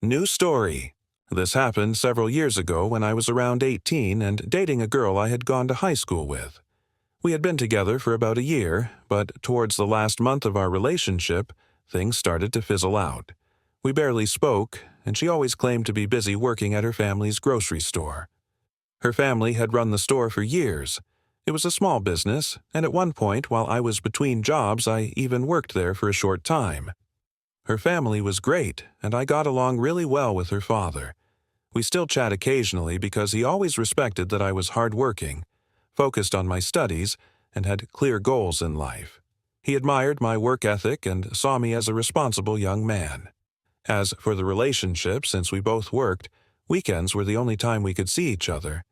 New story. This happened several years ago when I was around 18 and dating a girl I had gone to high school with. We had been together for about a year, but towards the last month of our relationship, things started to fizzle out. We barely spoke, and she always claimed to be busy working at her family's grocery store. Her family had run the store for years. It was a small business, and at one point, while I was between jobs, I even worked there for a short time. Her family was great, and I got along really well with her father. We still chat occasionally because he always respected that I was hardworking, focused on my studies, and had clear goals in life. He admired my work ethic and saw me as a responsible young man. As for the relationship, since we both worked, weekends were the only time we could see each other.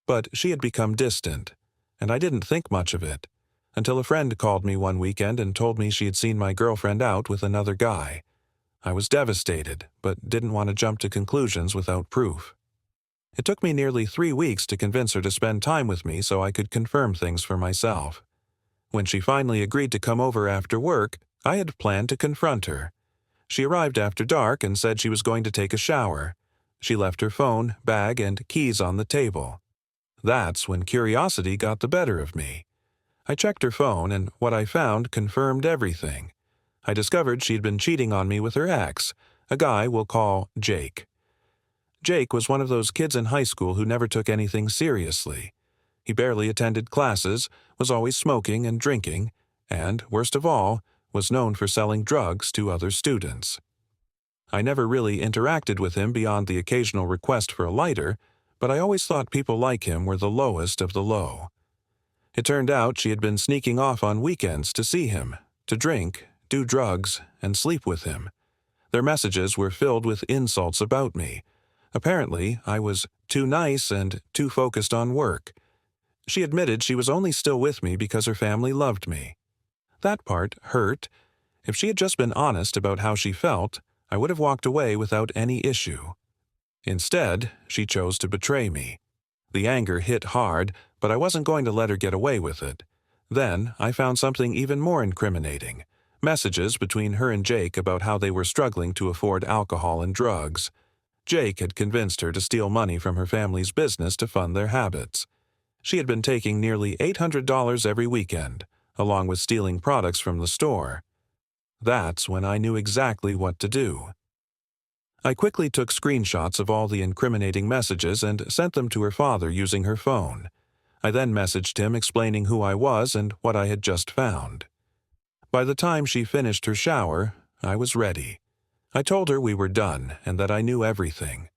But she had become distant, and I didn't think much of it, until a friend called me one weekend and told me she had seen my girlfriend out with another guy. I was devastated, but didn't want to jump to conclusions without proof. It took me nearly 3 weeks to convince her to spend time with me so I could confirm things for myself. When she finally agreed to come over after work, I had planned to confront her. She arrived after dark and said she was going to take a shower. She left her phone, bag, and keys on the table. That's when curiosity got the better of me. I checked her phone, and what I found confirmed everything. I discovered she'd been cheating on me with her ex, a guy we'll call Jake. Jake was one of those kids in high school who never took anything seriously. He barely attended classes, was always smoking and drinking, and, worst of all, was known for selling drugs to other students. I never really interacted with him beyond the occasional request for a lighter, but I always thought people like him were the lowest of the low. It turned out she had been sneaking off on weekends to see him, to drink, do drugs, and sleep with him. Their messages were filled with insults about me. Apparently, I was too nice and too focused on work. She admitted she was only still with me because her family loved me. That part hurt. If she had just been honest about how she felt, I would have walked away without any issue. Instead, she chose to betray me. The anger hit hard, but I wasn't going to let her get away with it. Then, I found something even more incriminating. Messages between her and Jake about how they were struggling to afford alcohol and drugs. Jake had convinced her to steal money from her family's business to fund their habits. She had been taking nearly $800 every weekend, along with stealing products from the store. That's when I knew exactly what to do. I quickly took screenshots of all the incriminating messages and sent them to her father using her phone. I then messaged him explaining who I was and what I had just found. By the time she finished her shower, I was ready. I told her we were done and that I knew everything.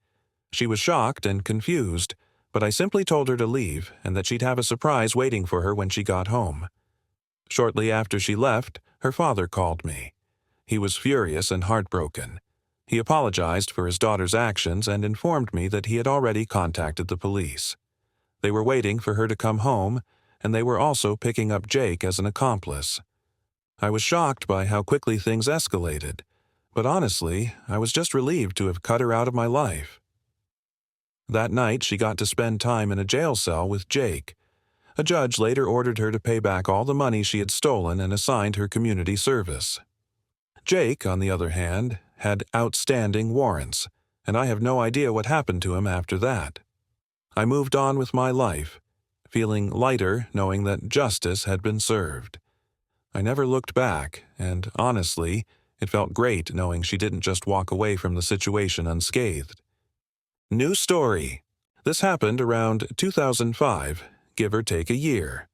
She was shocked and confused, but I simply told her to leave and that she'd have a surprise waiting for her when she got home. Shortly after she left, her father called me. He was furious and heartbroken. He apologized for his daughter's actions and informed me that he had already contacted the police. They were waiting for her to come home, and they were also picking up Jake as an accomplice. I was shocked by how quickly things escalated, but honestly, I was just relieved to have cut her out of my life. That night, she got to spend time in a jail cell with Jake. A judge later ordered her to pay back all the money she had stolen and assigned her community service. Jake, on the other hand, had outstanding warrants, and I have no idea what happened to him after that. I moved on with my life, feeling lighter knowing that justice had been served. I never looked back, and honestly, it felt great knowing she didn't just walk away from the situation unscathed. New story. This happened around 2005, give or take a year.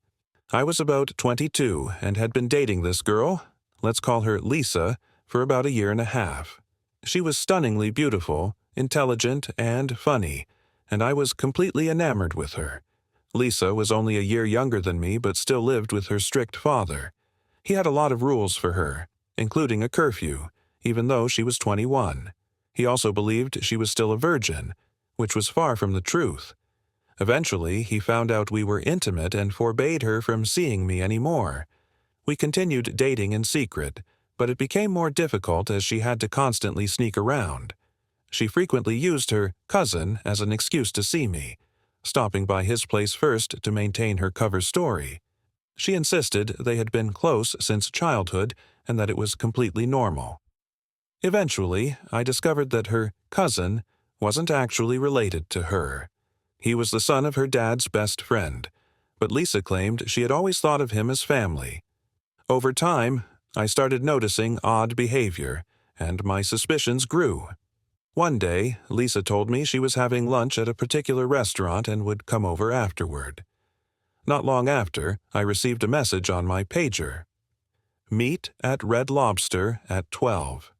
I was about 22 and had been dating this girl, let's call her Lisa, for about a year and a half. She was stunningly beautiful, intelligent, and funny, and I was completely enamored with her. Lisa was only a year younger than me but still lived with her strict father. He had a lot of rules for her, including a curfew, even though she was 21. He also believed she was still a virgin, which was far from the truth. Eventually, he found out we were intimate and forbade her from seeing me anymore. We continued dating in secret, but it became more difficult as she had to constantly sneak around. She frequently used her cousin as an excuse to see me, stopping by his place first to maintain her cover story. She insisted they had been close since childhood and that it was completely normal. Eventually, I discovered that her cousin wasn't actually related to her. He was the son of her dad's best friend, but Lisa claimed she had always thought of him as family. Over time, I started noticing odd behavior, and my suspicions grew. One day, Lisa told me she was having lunch at a particular restaurant and would come over afterward. Not long after, I received a message on my pager. Meet at Red Lobster at 12.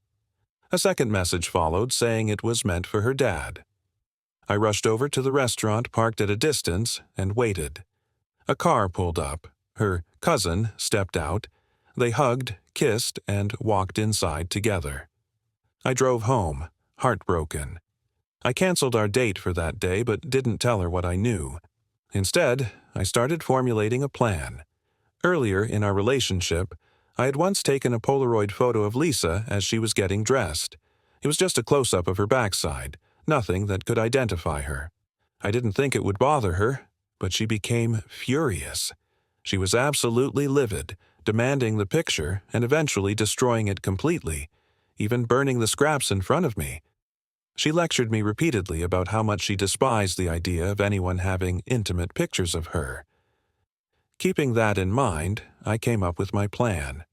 A second message followed saying it was meant for her dad. I rushed over to the restaurant parked at a distance and waited. A car pulled up. Her cousin stepped out. They hugged, kissed, and walked inside together. I drove home, heartbroken. I canceled our date for that day but didn't tell her what I knew. Instead, I started formulating a plan. Earlier in our relationship, I had once taken a Polaroid photo of Lisa as she was getting dressed. It was just a close-up of her backside, nothing that could identify her. I didn't think it would bother her, but she became furious. She was absolutely livid, demanding the picture and eventually destroying it completely, even burning the scraps in front of me. She lectured me repeatedly about how much she despised the idea of anyone having intimate pictures of her. Keeping that in mind, I came up with my plan.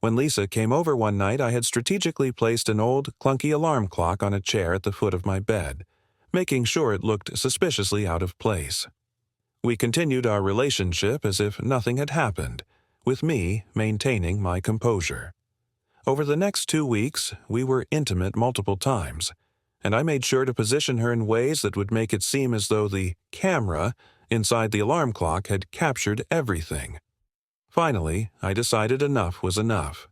When Lisa came over one night, I had strategically placed an old, clunky alarm clock on a chair at the foot of my bed, making sure it looked suspiciously out of place. We continued our relationship as if nothing had happened, with me maintaining my composure. Over the next 2 weeks, we were intimate multiple times, and I made sure to position her in ways that would make it seem as though the camera inside the alarm clock had captured everything. Finally, I decided enough was enough.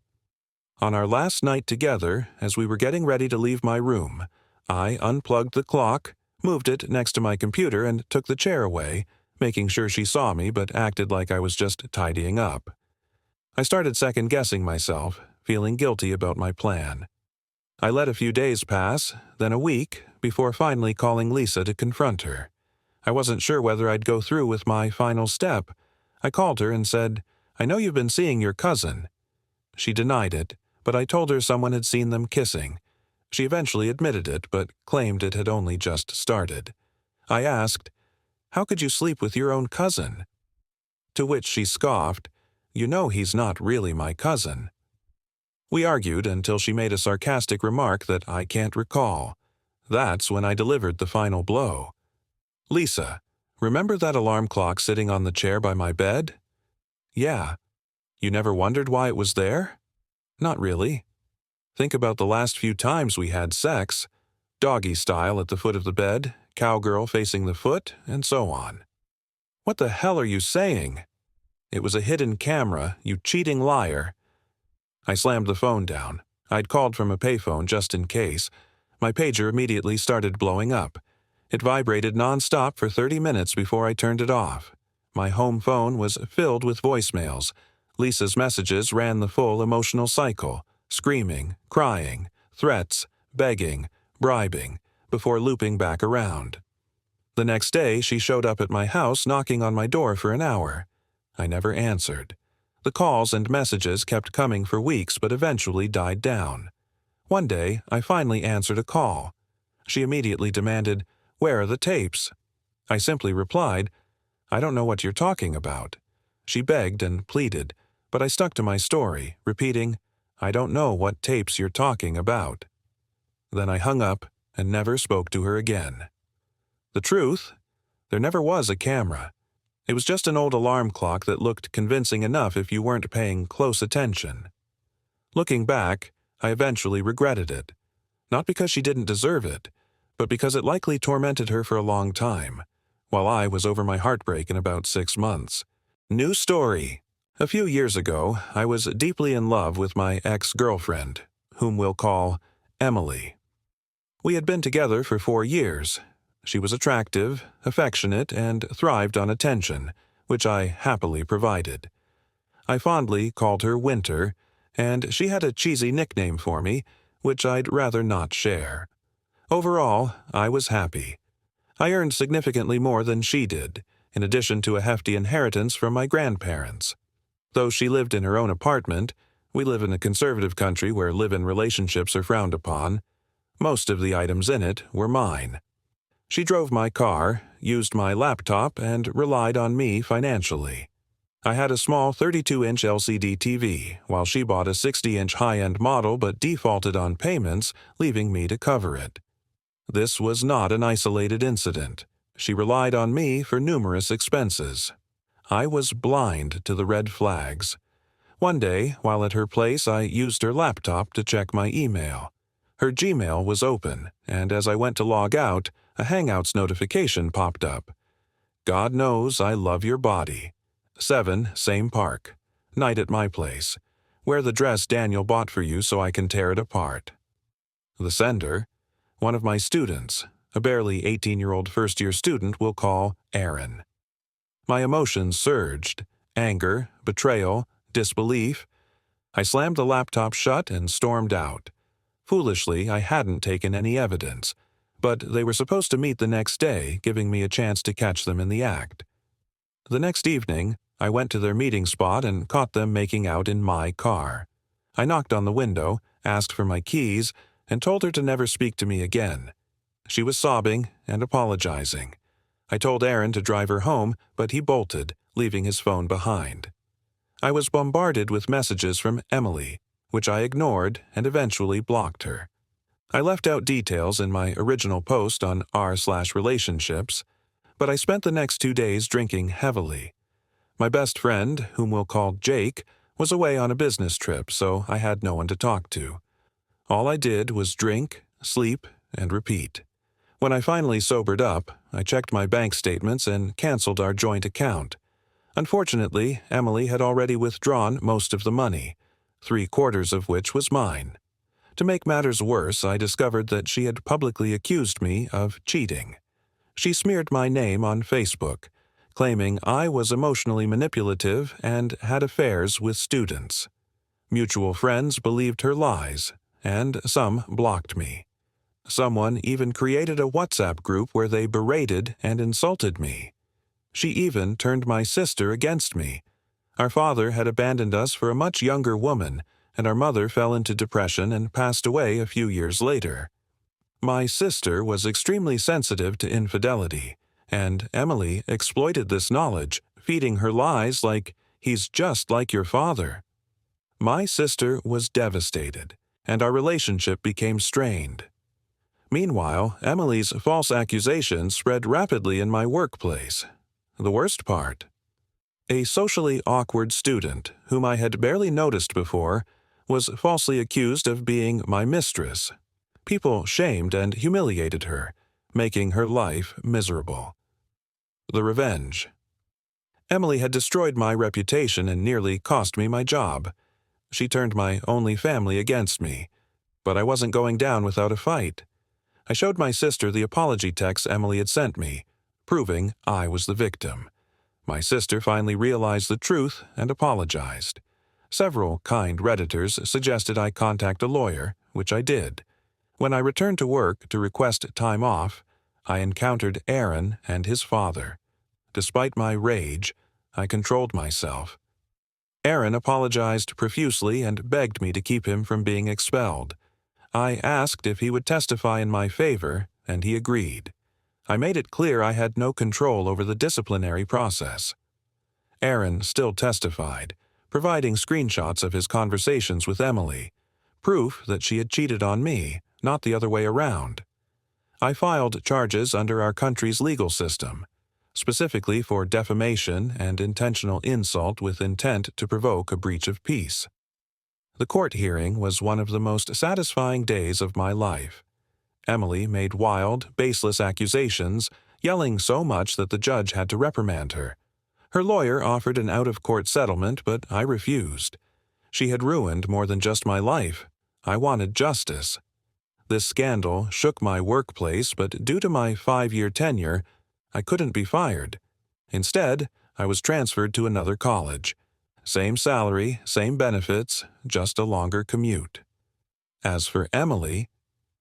On our last night together, as we were getting ready to leave my room, I unplugged the clock, moved it next to my computer, and took the chair away, making sure she saw me but acted like I was just tidying up. I started second-guessing myself, feeling guilty about my plan. I let a few days pass, then a week, before finally calling Lisa to confront her. I wasn't sure whether I'd go through with my final step. I called her and said, "I know you've been seeing your cousin." She denied it, but I told her someone had seen them kissing. She eventually admitted it, but claimed it had only just started. I asked, "How could you sleep with your own cousin?" To which she scoffed, "You know he's not really my cousin." We argued until she made a sarcastic remark that I can't recall. That's when I delivered the final blow. "Lisa, remember that alarm clock sitting on the chair by my bed?" "Yeah." "You never wondered why it was there?" "Not really. Think about the last few times we had sex. Doggy style at the foot of the bed, cowgirl facing the foot, and so on." "What the hell are you saying?" "It was a hidden camera, you cheating liar." I slammed the phone down. I'd called from a payphone just in case. My pager immediately started blowing up. It vibrated nonstop for 30 minutes before I turned it off. My home phone was filled with voicemails. Lisa's messages ran the full emotional cycle, screaming, crying, threats, begging, bribing, before looping back around. The next day, she showed up at my house knocking on my door for an hour. I never answered. The calls and messages kept coming for weeks but eventually died down. One day, I finally answered a call. She immediately demanded, "Where are the tapes?" I simply replied, "I don't know what you're talking about." She begged and pleaded, but I stuck to my story, repeating, "I don't know what tapes you're talking about." Then I hung up and never spoke to her again. The truth? There never was a camera. It was just an old alarm clock that looked convincing enough if you weren't paying close attention. Looking back, I eventually regretted it. Not because she didn't deserve it, but because it likely tormented her for a long time, while I was over my heartbreak in about 6 months. New story. A few years ago, I was deeply in love with my ex-girlfriend, whom we'll call Emily. We had been together for 4 years. She was attractive, affectionate, and thrived on attention, which I happily provided. I fondly called her Winter, and she had a cheesy nickname for me, which I'd rather not share. Overall, I was happy. I earned significantly more than she did, in addition to a hefty inheritance from my grandparents. Though she lived in her own apartment, We live in a conservative country where live-in relationships are frowned upon. Most of the items in it were mine. She drove my car, used my laptop, and relied on me financially. I had a small 32-inch LCD TV, while she bought a 60-inch high-end model but defaulted on payments, leaving me to cover it. This was not an isolated incident. She relied on me for numerous expenses. I was blind to the red flags. One day, while at her place, I used her laptop to check my email. Her Gmail was open, and as I went to log out, a Hangouts notification popped up. God knows I love your body. 7, same park. Night at my place. Wear the dress Daniel bought for you so I can tear it apart. The sender, one of my students, a barely 18-year-old first-year student we'll call Aaron. My emotions surged. Anger, betrayal, disbelief. I slammed the laptop shut and stormed out. Foolishly, I hadn't taken any evidence, but they were supposed to meet the next day, giving me a chance to catch them in the act. The next evening, I went to their meeting spot and caught them making out in my car. I knocked on the window, asked for my keys, and told her to never speak to me again. She was sobbing and apologizing. I told Aaron to drive her home, but he bolted, leaving his phone behind. I was bombarded with messages from Emily, which I ignored and eventually blocked her. I left out details in my original post on r/relationships, but I spent the next 2 days drinking heavily. My best friend, whom we'll call Jake, was away on a business trip, so I had no one to talk to. All I did was drink, sleep, and repeat. When I finally sobered up, I checked my bank statements and canceled our joint account. Unfortunately, Emily had already withdrawn most of the money, 3/4 of which was mine. To make matters worse, I discovered that she had publicly accused me of cheating. She smeared my name on Facebook, claiming I was emotionally manipulative and had affairs with students. Mutual friends believed her lies, and some blocked me. Someone even created a WhatsApp group where they berated and insulted me. She even turned my sister against me. Our father had abandoned us for a much younger woman, and our mother fell into depression and passed away a few years later. My sister was extremely sensitive to infidelity, and Emily exploited this knowledge, feeding her lies like, "He's just like your father." My sister was devastated, and our relationship became strained. Meanwhile, Emily's false accusations spread rapidly in my workplace. The worst part: a socially awkward student, whom I had barely noticed before, was falsely accused of being my mistress. People shamed and humiliated her, making her life miserable. The revenge. Emily had destroyed my reputation and nearly cost me my job. She turned my only family against me, but I wasn't going down without a fight. I showed my sister the apology text Emily had sent me, proving I was the victim. My sister finally realized the truth and apologized. Several kind Redditors suggested I contact a lawyer, which I did. When I returned to work to request time off, I encountered Aaron and his father. Despite my rage, I controlled myself. Aaron apologized profusely and begged me to keep him from being expelled. I asked if he would testify in my favor, and he agreed. I made it clear I had no control over the disciplinary process. Aaron still testified, providing screenshots of his conversations with Emily, proof that she had cheated on me, not the other way around. I filed charges under our country's legal system, specifically for defamation and intentional insult with intent to provoke a breach of peace. The court hearing was one of the most satisfying days of my life. Emily made wild, baseless accusations, yelling so much that the judge had to reprimand her. Her lawyer offered an out-of-court settlement, but I refused. She had ruined more than just my life. I wanted justice. This scandal shook my workplace, but due to my 5-year tenure, I couldn't be fired. Instead, I was transferred to another college. Same salary, same benefits, just a longer commute. As for Emily,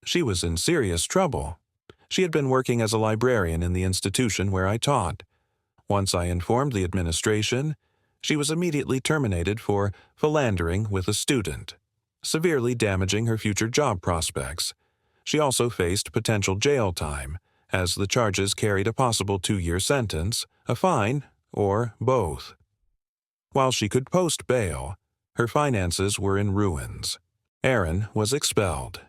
she was in serious trouble. She had been working as a librarian in the institution where I taught. Once I informed the administration, She was immediately terminated for philandering with a student, severely damaging her future job prospects. She also faced potential jail time, as the charges carried a possible 2-year sentence, a fine, or both. While she could post bail, her finances were in ruins. Aaron was expelled.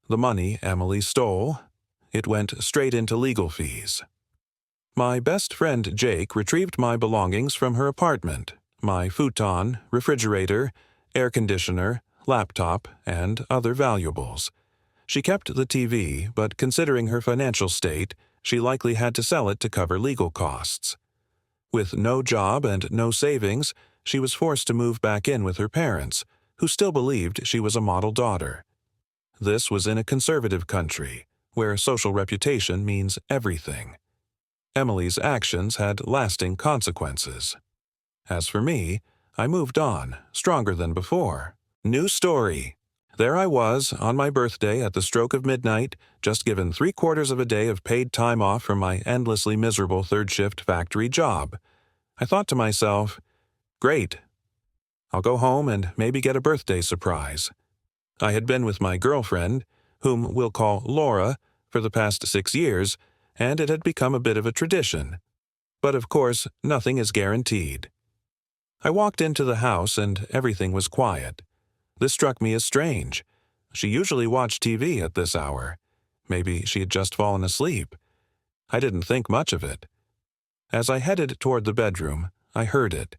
The money Emily stole, it went straight into legal fees. My best friend Jake retrieved my belongings from her apartment, my futon, refrigerator, air conditioner, laptop, and other valuables. She kept the TV, but considering her financial state, she likely had to sell it to cover legal costs. With no job and no savings, she was forced to move back in with her parents, who still believed she was a model daughter. This was in a conservative country, where social reputation means everything. Emily's actions had lasting consequences. As for me, I moved on, stronger than before. New story. There I was, on my birthday at the stroke of midnight, just given 3/4 of a day of paid time off from my endlessly miserable third-shift factory job. I thought to myself, great. I'll go home and maybe get a birthday surprise. I had been with my girlfriend, whom we'll call Laura, for the past 6 years, and it had become a bit of a tradition. But of course, nothing is guaranteed. I walked into the house and everything was quiet. This struck me as strange. She usually watched TV at this hour. Maybe she had just fallen asleep. I didn't think much of it. As I headed toward the bedroom, I heard it,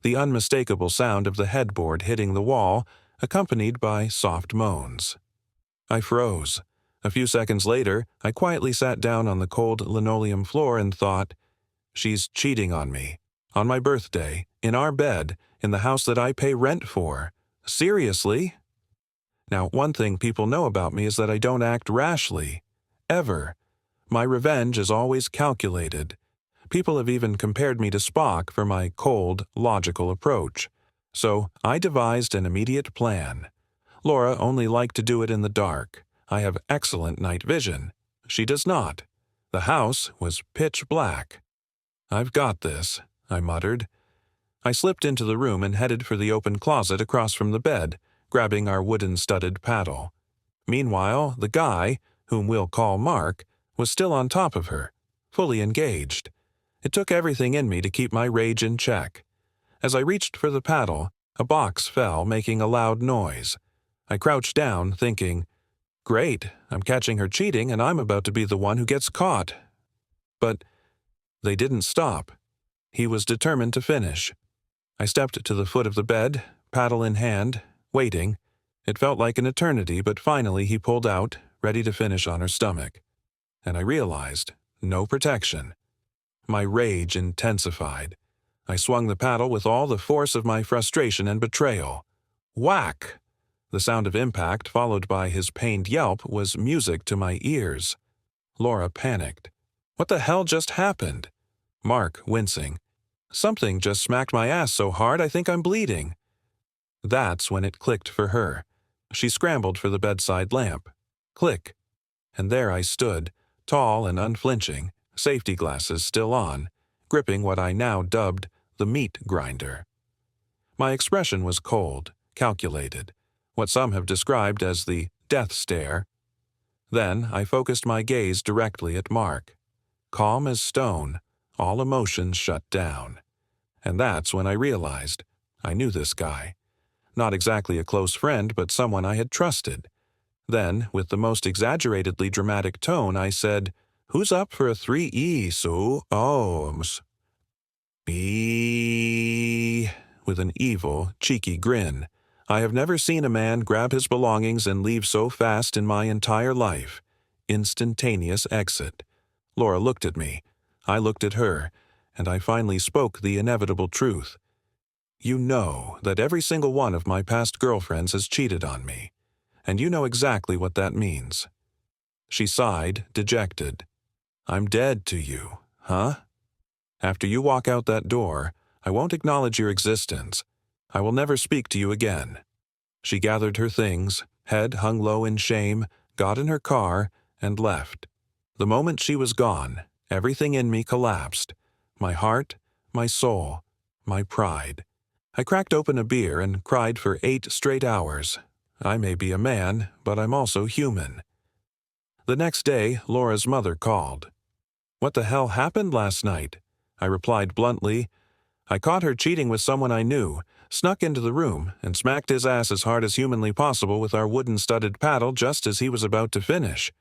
the unmistakable sound of the headboard hitting the wall, accompanied by soft moans. I froze. A few seconds later, I quietly sat down on the cold linoleum floor and thought, she's cheating on me. On my birthday, in our bed, in the house that I pay rent for. Seriously? Now, one thing people know about me is that I don't act rashly. Ever. My revenge is always calculated. People have even compared me to Spock for my cold, logical approach. So I devised an immediate plan. Laura only liked to do it in the dark. I have excellent night vision. She does not. The house was pitch black. I've got this, I muttered. I slipped into the room and headed for the open closet across from the bed, grabbing our wooden-studded paddle. Meanwhile, the guy, whom we'll call Mark, was still on top of her, fully engaged. It took everything in me to keep my rage in check. As I reached for the paddle, a box fell, making a loud noise. I crouched down, thinking, great, I'm catching her cheating and I'm about to be the one who gets caught. But they didn't stop. He was determined to finish. I stepped to the foot of the bed, paddle in hand, waiting. It felt like an eternity, but finally he pulled out, ready to finish on her stomach. And I realized, no protection. My rage intensified. I swung the paddle with all the force of my frustration and betrayal. Whack! The sound of impact, followed by his pained yelp, was music to my ears. Laura panicked. What the hell just happened? Mark, wincing. Something just smacked my ass so hard I think I'm bleeding. That's when it clicked for her. She scrambled for the bedside lamp. Click. And there I stood, tall and unflinching, safety glasses still on, gripping what I now dubbed the meat grinder. My expression was cold, calculated, what some have described as the death stare. Then I focused my gaze directly at Mark. Calm as stone, all emotions shut down. And that's when I realized I knew this guy. Not exactly a close friend, but someone I had trusted. Then, with the most exaggeratedly dramatic tone, I said, "Who's up for a 3E, so ohms?" "Me," with an evil, cheeky grin. I have never seen a man grab his belongings and leave so fast in my entire life. Instantaneous exit. Laura looked at me. I looked at her, and I finally spoke the inevitable truth. You know that every single one of my past girlfriends has cheated on me, and you know exactly what that means. She sighed, dejected. I'm dead to you, huh? After you walk out that door, I won't acknowledge your existence. I will never speak to you again. She gathered her things, head hung low in shame, got in her car, and left. The moment she was gone, everything in me collapsed. My heart, my soul, my pride. I cracked open a beer and cried for 8 straight hours. I may be a man, but I'm also human. The next day, Laura's mother called. "What the hell happened last night?" I replied bluntly. "I caught her cheating with someone I knew, snuck into the room, and smacked his ass as hard as humanly possible with our wooden-studded paddle just as he was about to finish."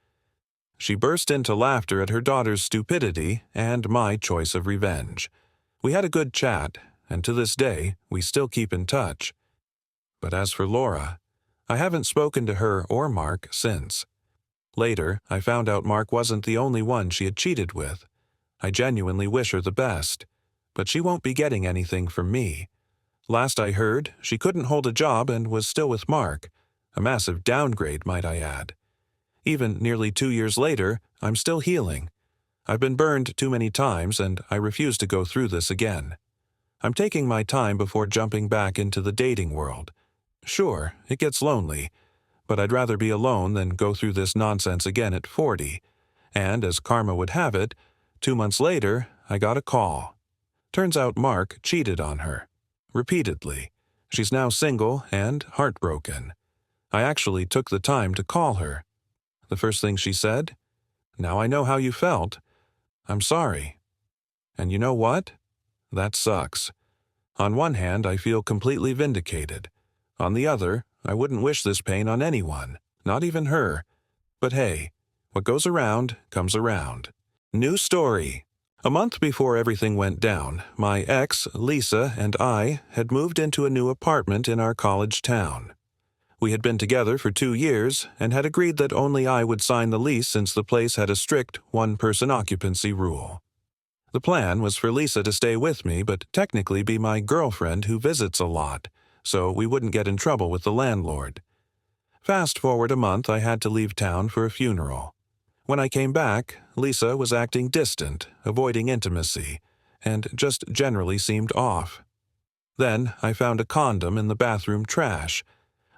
She burst into laughter at her daughter's stupidity and my choice of revenge. We had a good chat, and to this day, we still keep in touch. But as for Laura, I haven't spoken to her or Mark since. Later, I found out Mark wasn't the only one she had cheated with. I genuinely wish her the best, but she won't be getting anything from me. Last I heard, she couldn't hold a job and was still with Mark. A massive downgrade, might I add. Even nearly 2 years later, I'm still healing. I've been burned too many times, and I refuse to go through this again. I'm taking my time before jumping back into the dating world. Sure, it gets lonely, but I'd rather be alone than go through this nonsense again at 40. And as karma would have it, 2 months later, I got a call. Turns out Mark cheated on her. Repeatedly. She's now single and heartbroken. I actually took the time to call her. The first thing she said, "Now I know how you felt. I'm sorry." And you know what? That sucks. On one hand, I feel completely vindicated. On the other, I wouldn't wish this pain on anyone, not even her. But hey, what goes around comes around. New story. A month before everything went down, my ex, Lisa, and I had moved into a new apartment in our college town. We had been together for 2 years and had agreed that only I would sign the lease since the place had a strict one-person occupancy rule. The plan was for Lisa to stay with me but technically be my girlfriend who visits a lot, so we wouldn't get in trouble with the landlord. Fast forward a month, I had to leave town for a funeral. When I came back, Lisa was acting distant, avoiding intimacy, and just generally seemed off. Then I found a condom in the bathroom trash.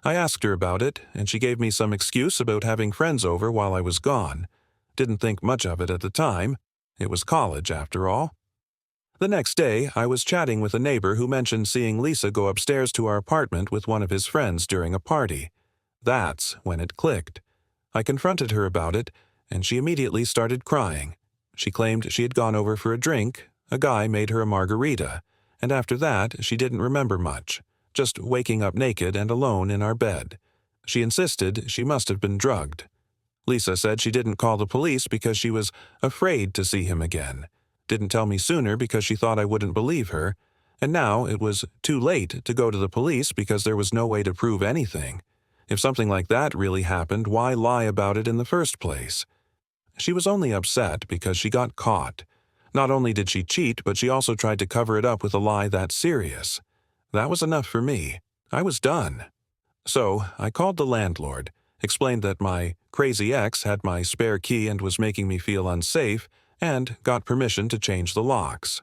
I asked her about it, and she gave me some excuse about having friends over while I was gone. Didn't think much of it at the time. It was college, after all. The next day, I was chatting with a neighbor who mentioned seeing Lisa go upstairs to our apartment with one of his friends during a party. That's when it clicked. I confronted her about it, and she immediately started crying. She claimed she had gone over for a drink, a guy made her a margarita, and after that she didn't remember much, just waking up naked and alone in our bed. She insisted she must have been drugged. Lisa said she didn't call the police because she was afraid to see him again. Didn't tell me sooner because she thought I wouldn't believe her, and now it was too late to go to the police because there was no way to prove anything. If something like that really happened, why lie about it in the first place? She was only upset because she got caught. Not only did she cheat, but she also tried to cover it up with a lie that serious. That was enough for me. I was done. So I called the landlord, explained that my crazy ex had my spare key and was making me feel unsafe, and got permission to change the locks.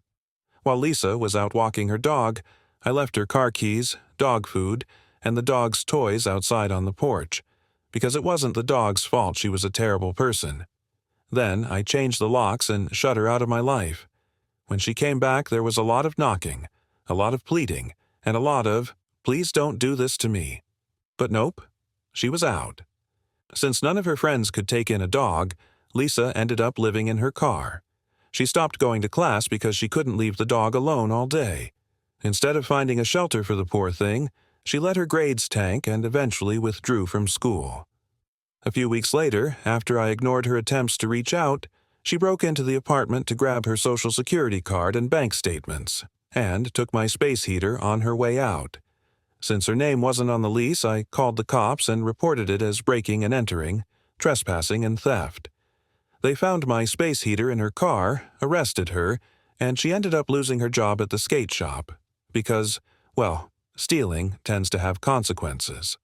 While Lisa was out walking her dog, I left her car keys, dog food, and the dog's toys outside on the porch, because it wasn't the dog's fault she was a terrible person. Then I changed the locks and shut her out of my life. When she came back, there was a lot of knocking, a lot of pleading, and a lot of, "Please don't do this to me." But nope, she was out. Since none of her friends could take in a dog, Lisa ended up living in her car. She stopped going to class because she couldn't leave the dog alone all day. Instead of finding a shelter for the poor thing, she let her grades tank and eventually withdrew from school. A few weeks later, after I ignored her attempts to reach out, she broke into the apartment to grab her Social Security card and bank statements, and took my space heater on her way out. Since her name wasn't on the lease, I called the cops and reported it as breaking and entering, trespassing, and theft. They found my space heater in her car, arrested her, and she ended up losing her job at the skate shop. Because, well, stealing tends to have consequences.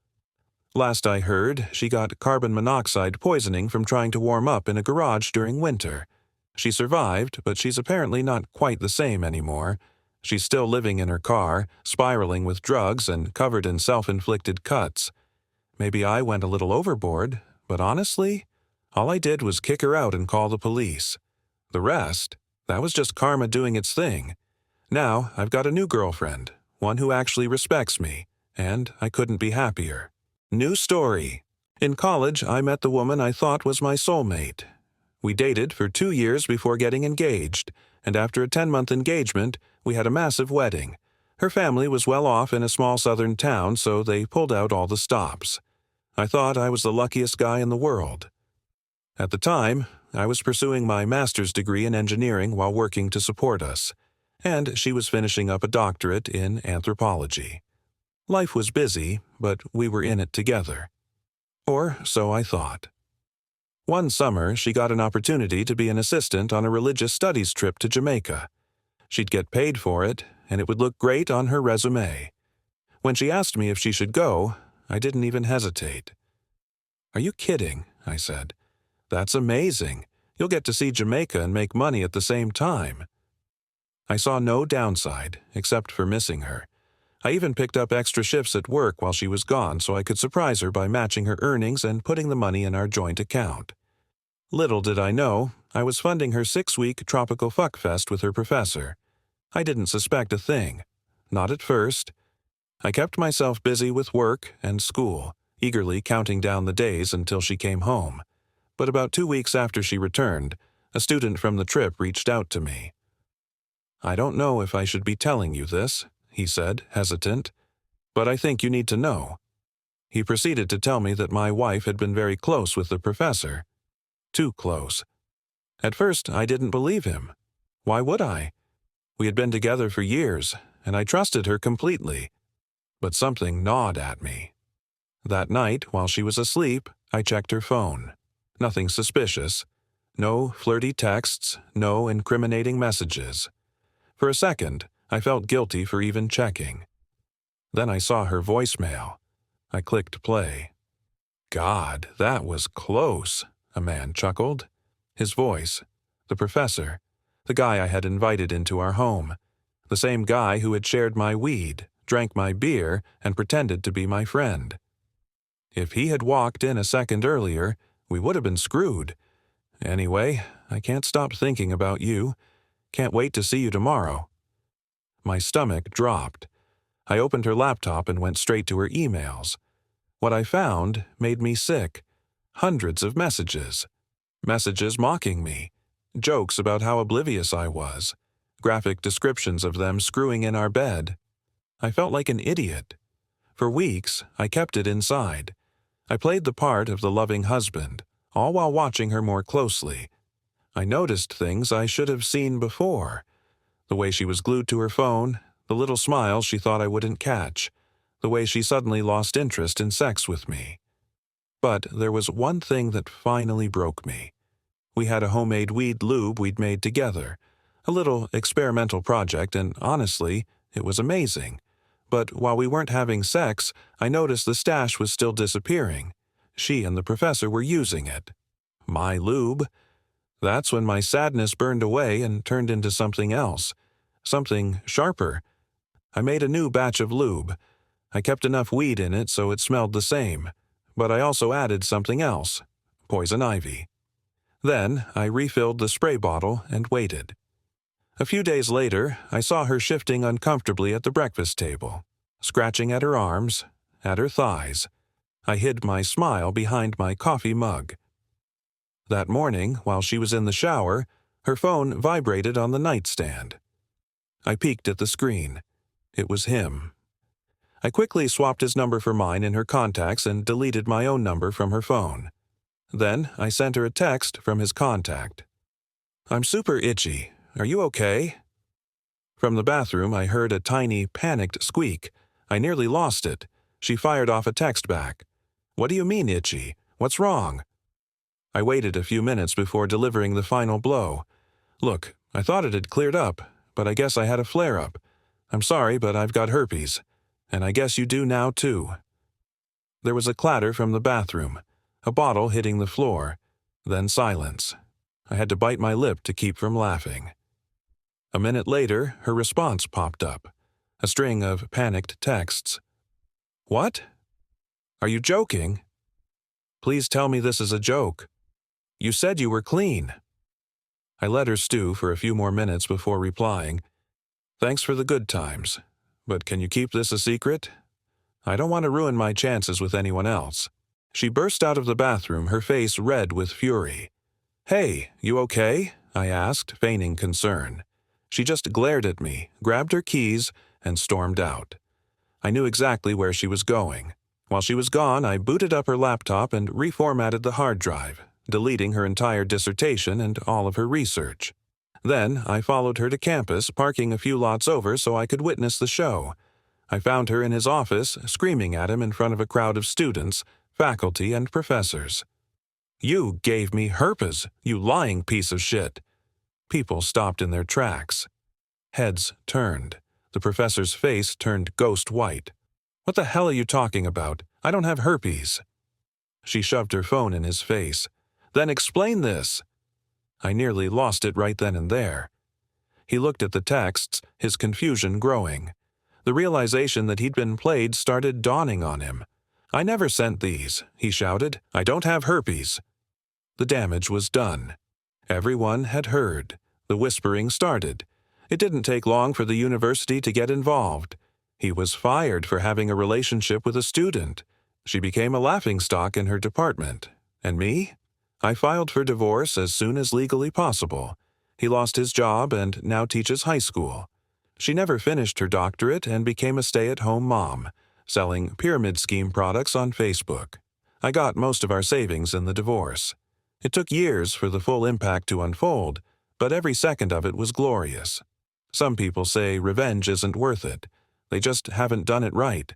Last I heard, she got carbon monoxide poisoning from trying to warm up in a garage during winter. She survived, but she's apparently not quite the same anymore. She's still living in her car, spiraling with drugs and covered in self-inflicted cuts. Maybe I went a little overboard, but honestly, all I did was kick her out and call the police. The rest, that was just karma doing its thing. Now I've got a new girlfriend, one who actually respects me, and I couldn't be happier. New story. In college, I met the woman I thought was my soulmate. We dated for 2 years before getting engaged, and after a 10-month engagement, we had a massive wedding. Her family was well off in a small southern town, so they pulled out all the stops. I thought I was the luckiest guy in the world. At the time, I was pursuing my master's degree in engineering while working to support us, and she was finishing up a doctorate in anthropology. Life was busy, but we were in it together. Or so I thought. One summer, she got an opportunity to be an assistant on a religious studies trip to Jamaica. She'd get paid for it, and it would look great on her resume. When she asked me if she should go, I didn't even hesitate. "Are you kidding?" I said. "That's amazing. You'll get to see Jamaica and make money at the same time." I saw no downside, except for missing her. I even picked up extra shifts at work while she was gone so I could surprise her by matching her earnings and putting the money in our joint account. Little did I know, I was funding her 6-week tropical fuckfest with her professor. I didn't suspect a thing. Not at first. I kept myself busy with work and school, eagerly counting down the days until she came home. But about 2 weeks after she returned, a student from the trip reached out to me. "I don't know if I should be telling you this," he said, hesitant, "but I think you need to know." He proceeded to tell me that my wife had been very close with the professor. Too close. At first, I didn't believe him. Why would I? We had been together for years, and I trusted her completely. But something gnawed at me. That night, while she was asleep, I checked her phone. Nothing suspicious. No flirty texts, no incriminating messages. For a second, I felt guilty for even checking. Then I saw her voicemail. I clicked play. "God, that was close," a man chuckled. His voice. The professor. The guy I had invited into our home. The same guy who had shared my weed, drank my beer, and pretended to be my friend. If he had walked in a second earlier, we would have been screwed. Anyway, I can't stop thinking about you. Can't wait to see you tomorrow. My stomach dropped. I opened her laptop and went straight to her emails. What I found made me sick. Hundreds of messages. Messages mocking me. Jokes about how oblivious I was. Graphic descriptions of them screwing in our bed. I felt like an idiot. For weeks, I kept it inside. I played the part of the loving husband, all while watching her more closely. I noticed things I should have seen before. The way she was glued to her phone, the little smiles she thought I wouldn't catch, the way she suddenly lost interest in sex with me. But there was one thing that finally broke me. We had a homemade weed lube we'd made together, a little experimental project, and honestly, it was amazing. But while we weren't having sex, I noticed the stash was still disappearing. She and the professor were using it. My lube. That's when my sadness burned away and turned into something else. Something sharper. I made a new batch of lube. I kept enough weed in it so it smelled the same. But I also added something else. Poison ivy. Then I refilled the spray bottle and waited. A few days later, I saw her shifting uncomfortably at the breakfast table, scratching at her arms, at her thighs. I hid my smile behind my coffee mug. That morning, while she was in the shower, her phone vibrated on the nightstand. I peeked at the screen. It was him. I quickly swapped his number for mine in her contacts and deleted my own number from her phone. Then I sent her a text from his contact. "I'm super itchy. Are you okay?" From the bathroom, I heard a tiny, panicked squeak. I nearly lost it. She fired off a text back. "What do you mean, itchy? What's wrong?" I waited a few minutes before delivering the final blow. "Look, I thought it had cleared up, but I guess I had a flare-up. I'm sorry, but I've got herpes. And I guess you do now, too." There was a clatter from the bathroom, a bottle hitting the floor, then silence. I had to bite my lip to keep from laughing. A minute later, her response popped up, a string of panicked texts. "What? Are you joking? Please tell me this is a joke. You said you were clean." I let her stew for a few more minutes before replying. "Thanks for the good times. But can you keep this a secret? I don't want to ruin my chances with anyone else." She burst out of the bathroom, her face red with fury. "Hey, you okay?" I asked, feigning concern. She just glared at me, grabbed her keys, and stormed out. I knew exactly where she was going. While she was gone, I booted up her laptop and reformatted the hard drive, deleting her entire dissertation and all of her research. Then I followed her to campus, parking a few lots over so I could witness the show. I found her in his office, screaming at him in front of a crowd of students, faculty, and professors. "You gave me herpes, you lying piece of shit." People stopped in their tracks. Heads turned. The professor's face turned ghost white. "What the hell are you talking about? I don't have herpes." She shoved her phone in his face. "Then explain this." I nearly lost it right then and there. He looked at the texts, his confusion growing. The realization that he'd been played started dawning on him. "I never sent these," he shouted. "I don't have herpes." The damage was done. Everyone had heard. The whispering started. It didn't take long for the university to get involved. He was fired for having a relationship with a student. She became a laughingstock in her department. And me? I filed for divorce as soon as legally possible. He lost his job and now teaches high school. She never finished her doctorate and became a stay-at-home mom, selling pyramid scheme products on Facebook. I got most of our savings in the divorce. It took years for the full impact to unfold, but every second of it was glorious. Some people say revenge isn't worth it. They just haven't done it right.